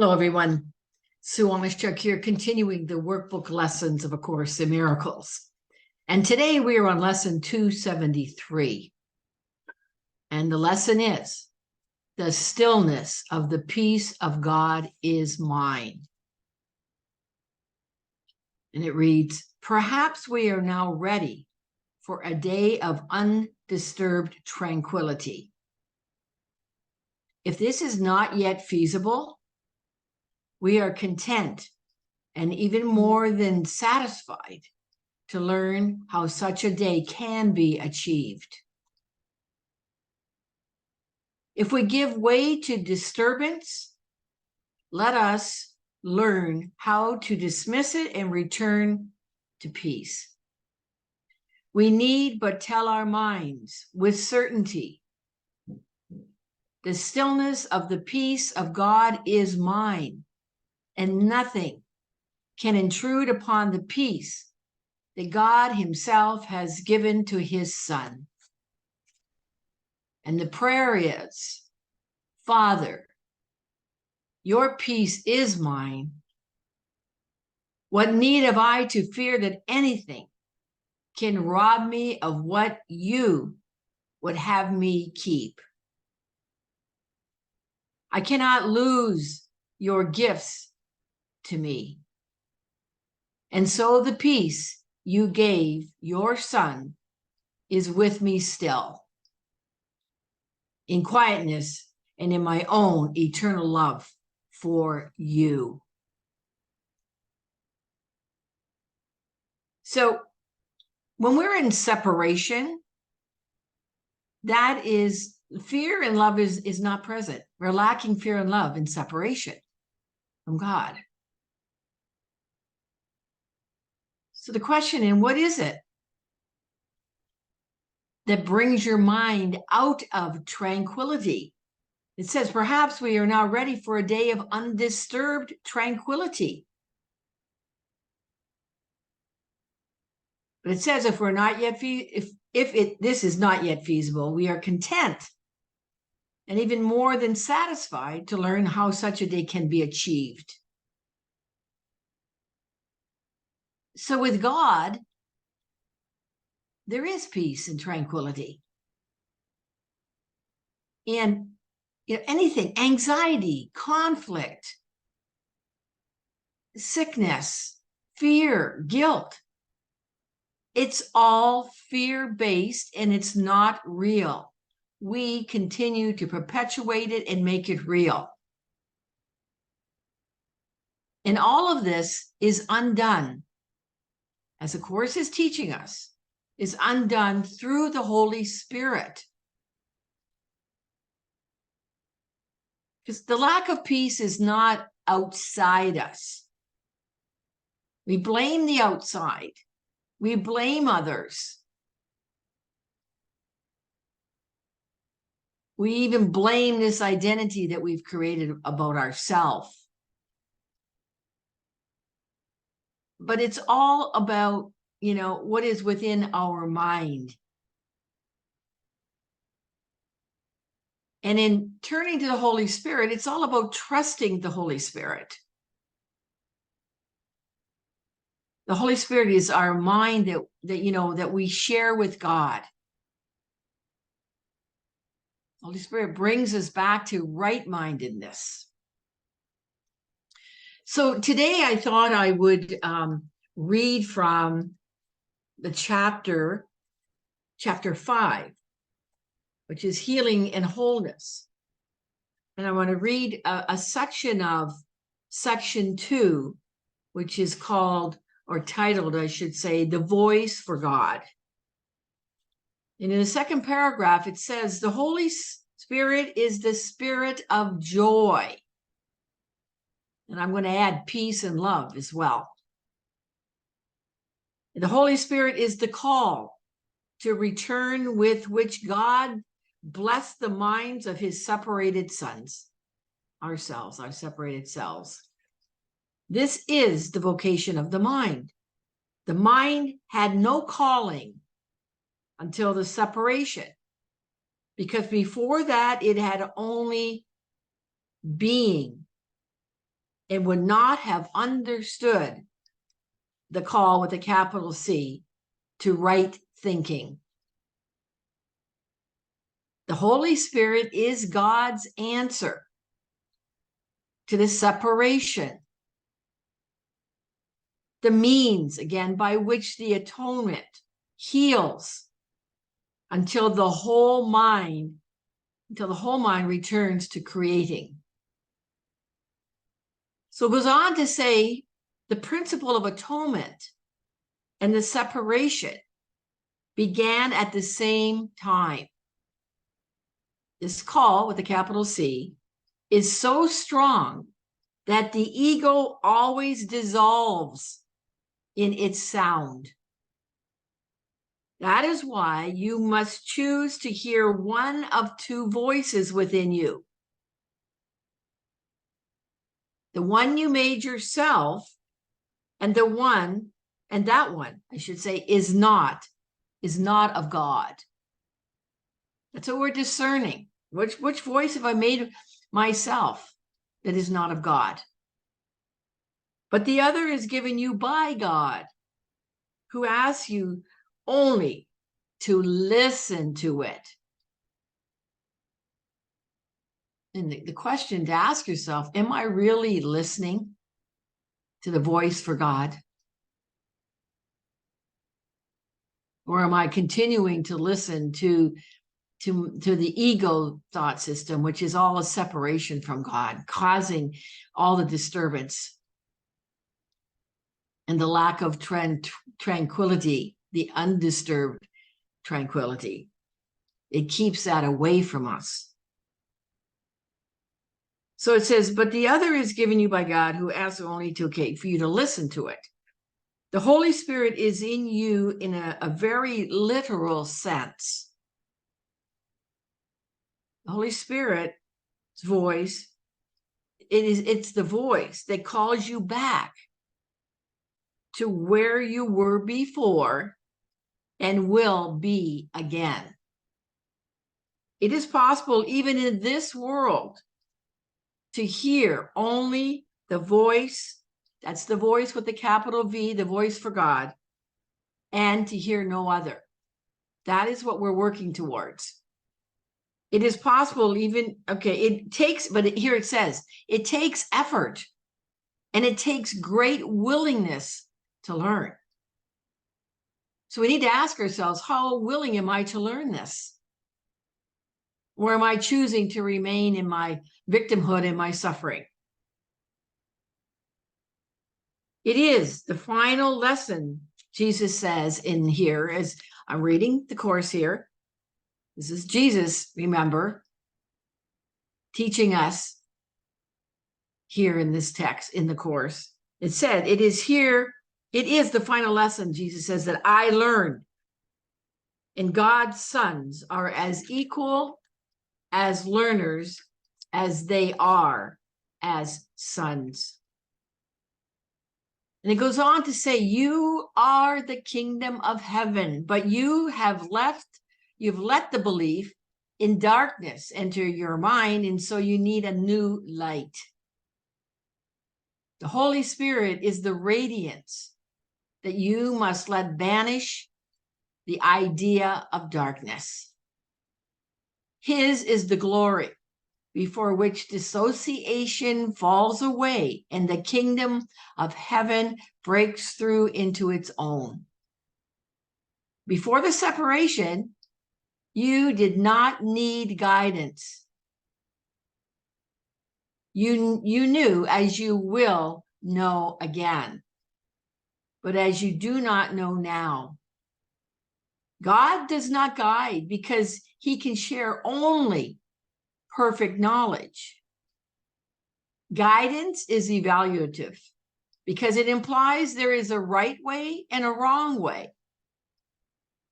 Hello, everyone. Sue.oneschuk here, continuing the workbook lessons of A Course in Miracles. And today we are on lesson 273. And the lesson is, the stillness of the peace of God is mine. And it reads, perhaps we are now ready for a day of undisturbed tranquility. If this is not yet feasible, we are content and even more than satisfied to learn how such a day can be achieved. If we give way to disturbance, let us learn how to dismiss it and return to peace. We need but tell our minds with certainty, the stillness of the peace of God is mine, and nothing can intrude upon the peace that God himself has given to his Son. And the prayer is, Father, your peace is mine. What need have I to fear that anything can rob me of what you would have me keep? I cannot lose your gifts to me. And so the peace you gave your Son is with me still, in quietness and in my own eternal love for you. So when we're in separation, that is, fear and love is not present. We're lacking fear and love in separation from God. So the question is, what is it that brings your mind out of tranquility? It says, perhaps we are now ready for a day of undisturbed tranquility. But it says, if we're not yet, this is not yet feasible, we are content and even more than satisfied to learn how such a day can be achieved. So with God, there is peace and tranquility. And anything, anxiety, conflict, sickness, fear, guilt, it's all fear-based and it's not real. We continue to perpetuate it and make it real. And all of this is undone, as the Course is teaching us, is undone through the Holy Spirit. Because the lack of peace is not outside us. We blame the outside. We blame others. We even blame this identity that we've created about ourselves. But it's all about, what is within our mind. And in turning to the Holy Spirit, it's all about trusting the Holy Spirit. The Holy Spirit is our mind that we share with God. The Holy Spirit brings us back to right-mindedness. So today I thought I would read from the chapter 5, which is Healing and Wholeness. And I want to read a section of section 2, which is called, or titled, I should say, The Voice for God. And in the second paragraph, it says, the Holy Spirit is the spirit of joy. And I'm going to add peace and love as well. The Holy Spirit is the call to return with which God blessed the minds of his separated sons, ourselves, our separated selves. This is the vocation of the mind. The mind had no calling until the separation, because before that it had only being and would not have understood the call with a capital C to right thinking. The Holy Spirit is God's answer to the separation, the means, again, by which the atonement heals until the whole mind returns to creating. So it goes on to say the principle of atonement and the separation began at the same time. This call with a capital C is so strong that the ego always dissolves in its sound. That is why you must choose to hear one of two voices within you. The one you made yourself, and that one, I should say, is not of God. That's what we're discerning. Which voice have I made myself that is not of God? But the other is given you by God, who asks you only to listen to it. And the question to ask yourself, am I really listening to the voice for God? Or am I continuing to listen to the ego thought system, which is all a separation from God, causing all the disturbance and the lack of tranquility, the undisturbed tranquility? It keeps that away from us. So it says, but the other is given you by God, who asks only for you to listen to it. The Holy Spirit is in you in a very literal sense. The Holy Spirit's voice, it's the voice that calls you back to where you were before and will be again. It is possible, even in this world, to hear only the voice, that's the voice with the capital V, the voice for God, and to hear no other. That is what we're working towards. It is possible even, it takes, but here it says, it takes effort and it takes great willingness to learn. So we need to ask ourselves, how willing am I to learn this? Or am I choosing to remain in my victimhood and my suffering? It is the final lesson, Jesus says in here, as I'm reading the course here. This is Jesus, remember, teaching us here in this text, in the course. It said, it is the final lesson, Jesus says, that I learned. And God's sons are as equal as learners as they are as sons. And it goes on to say, you are the kingdom of heaven, but you've let the belief in darkness enter your mind, and so you need a new light. The Holy Spirit is the radiance that you must let banish the idea of darkness. His is the glory before which dissociation falls away and the kingdom of heaven breaks through into its own. Before the separation, you did not need guidance. You knew as you will know again, but as you do not know now. God does not guide because he can share only perfect knowledge. Guidance is evaluative because it implies there is a right way and a wrong way,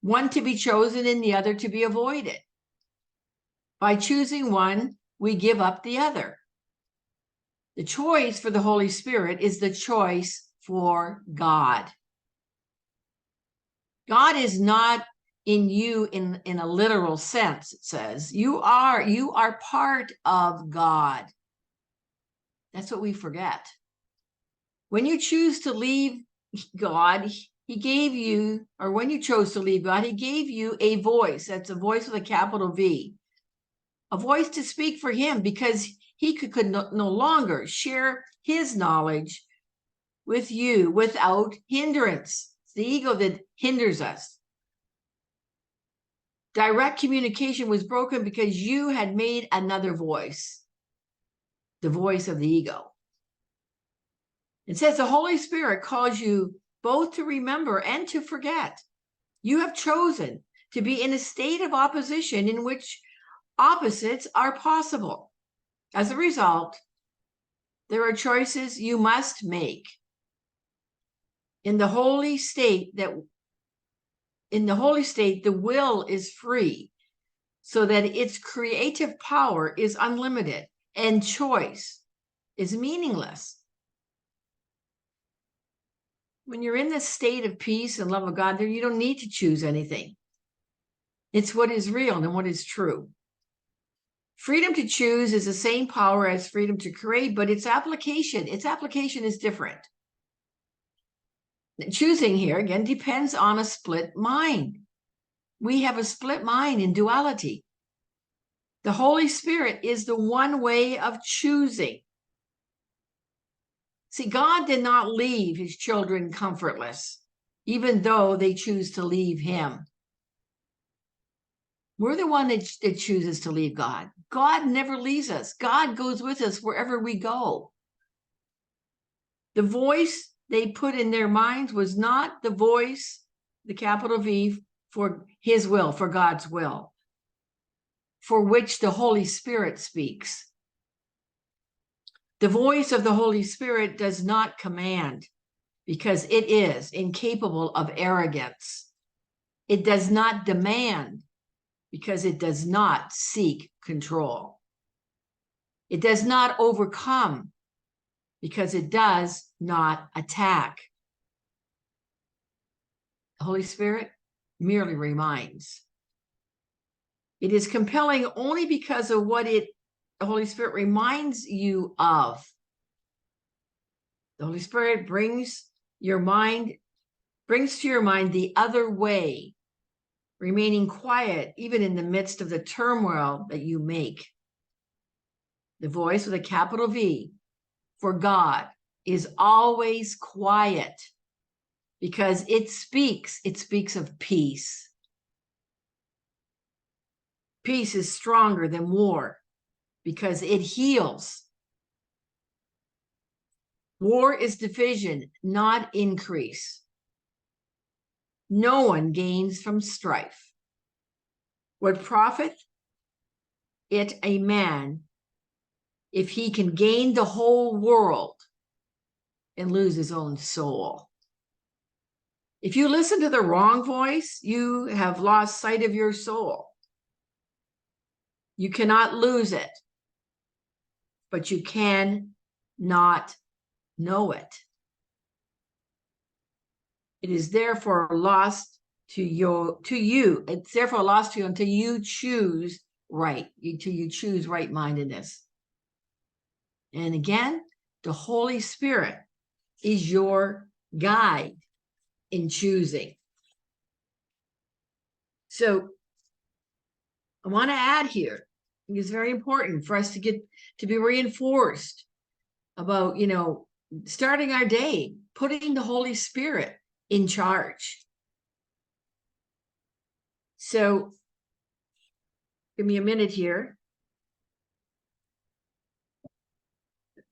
one to be chosen and the other to be avoided. By choosing one, we give up the other. The choice for the Holy Spirit is the choice for God. God is not in you in a literal sense, it says. You are part of God. That's what we forget. When you choose to leave God, he gave you, or when you chose to leave God, he gave you a voice. That's a voice with a capital V, a voice to speak for him, because he could no longer share his knowledge with you without hindrance. It's the ego that hinders us. Direct communication was broken because you had made another voice, the voice of the ego. It says the Holy Spirit calls you both to remember and to forget. You have chosen to be in a state of opposition in which opposites are possible. As a result, there are choices you must make. In the holy state, the will is free, so that its creative power is unlimited and choice is meaningless. When you're in this state of peace and love of God, you don't need to choose anything. It's what is real and what is true. Freedom to choose is the same power as freedom to create, but its application is different. Choosing here, again, depends on a split mind. We have a split mind in duality. The Holy Spirit is the one way of choosing. See, God did not leave his children comfortless, even though they choose to leave him. We're the one that chooses to leave God. God never leaves us. God goes with us wherever we go. The voice they put in their minds was not the voice, the capital V, for his will, for God's will, for which the Holy Spirit speaks. The voice of the Holy Spirit does not command, because it is incapable of arrogance. It does not demand, because it does not seek control. It does not overcome, because it does not attack. The Holy Spirit merely reminds. It is compelling only because of what the Holy Spirit reminds you of. The Holy Spirit brings to your mind the other way, remaining quiet even in the midst of the turmoil that you make. The voice with a capital V for God is always quiet, because it speaks of peace. Peace is stronger than war, because it heals. War is division, not increase. No one gains from strife. What profit it a man if he can gain the whole world and lose his own soul? If you listen to the wrong voice, you have lost sight of your soul. You cannot lose it, but you can not know it. It is therefore lost to you. It's therefore lost to you until you choose right, until you choose right-mindedness. And again, the Holy Spirit is your guide in choosing. So I want to add here, it's very important for us to be reinforced about, starting our day, putting the Holy Spirit in charge. So give me a minute here.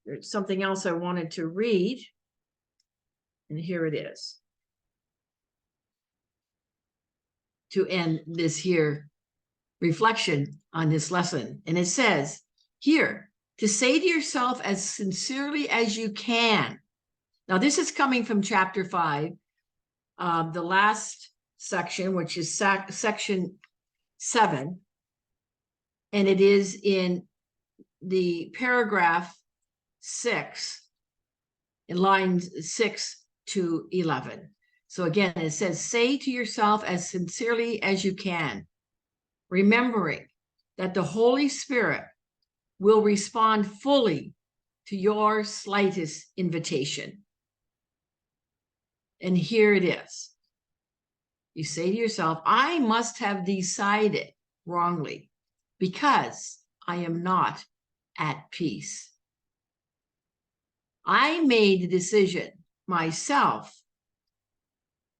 There's something else I wanted to read, and here it is, to end this here reflection on this lesson. And it says here, to say to yourself as sincerely as you can. Now, this is coming from chapter 5, the last section, which is section 7. And it is in the paragraph 6, in lines 6 to 11. So again, it says, say to yourself as sincerely as you can, remembering that the Holy Spirit will respond fully to your slightest invitation. And here it is. You say to yourself, I must have decided wrongly because I am not at peace. I made the decision myself,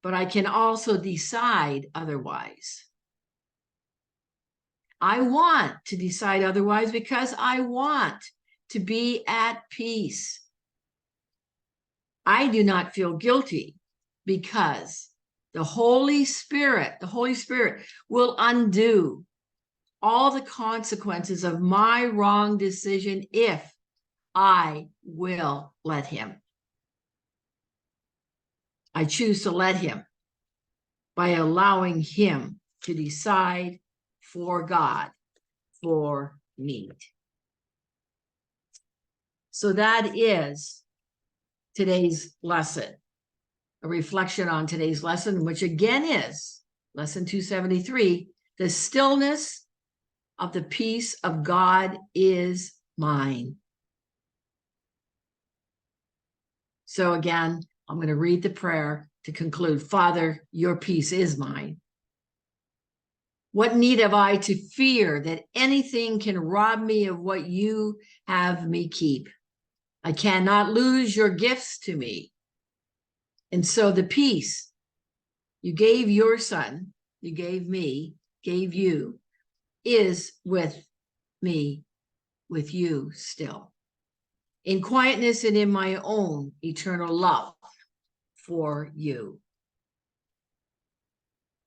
but I can also decide otherwise. I want to decide otherwise because I want to be at peace. I do not feel guilty because the Holy Spirit will undo all the consequences of my wrong decision if I will let him. I choose to let him by allowing him to decide for God, for me. So that is today's lesson, a reflection on today's lesson, which again is lesson 273, the stillness of the peace of God is mine. So again, I'm going to read the prayer to conclude. Father, your peace is mine. What need have I to fear that anything can rob me of what you have me keep? I cannot lose your gifts to me. And so the peace you gave your son, you gave me, gave you, is with me, with you still. In quietness and in my own eternal love for you.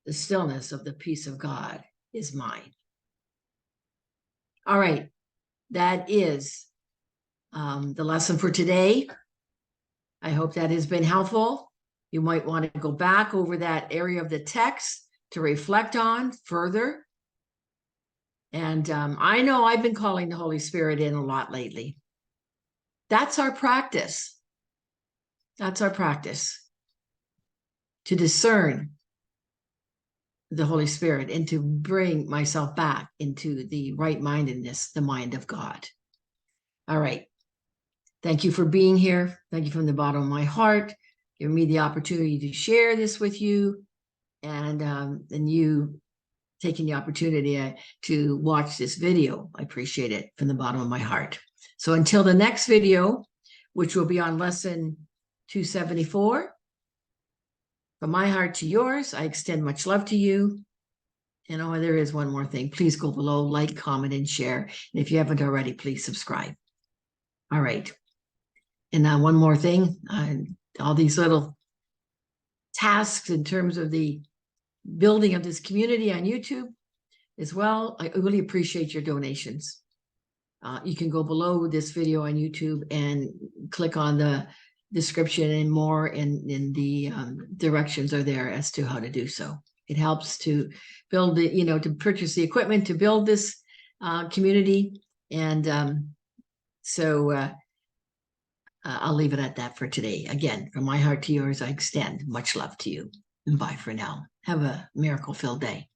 The stillness of the peace of God is mine. All right, that is the lesson for today. I hope that has been helpful. You might want to go back over that area of the text to reflect on further. And I know I've been calling the Holy Spirit in a lot lately. That's our practice. That's our practice. To discern the Holy Spirit and to bring myself back into the right-mindedness, the mind of God. All right. Thank you for being here. Thank you from the bottom of my heart. Giving me the opportunity to share this with you, and you taking the opportunity to watch this video. I appreciate it from the bottom of my heart. So until the next video, which will be on lesson 274, from my heart to yours, I extend much love to you. And oh, there is one more thing. Please go below, like, comment, and share. And if you haven't already, please subscribe. All right. And one more thing, all these little tasks in terms of the building of this community on YouTube as well. I really appreciate your donations. You can go below this video on YouTube and click on the description and more, and the directions are there as to how to do so. It helps to build the, to purchase the equipment to build this community. And so I'll leave it at that for today. Again, from my heart to yours, I extend much love to you. And bye for now. Have a miracle-filled day.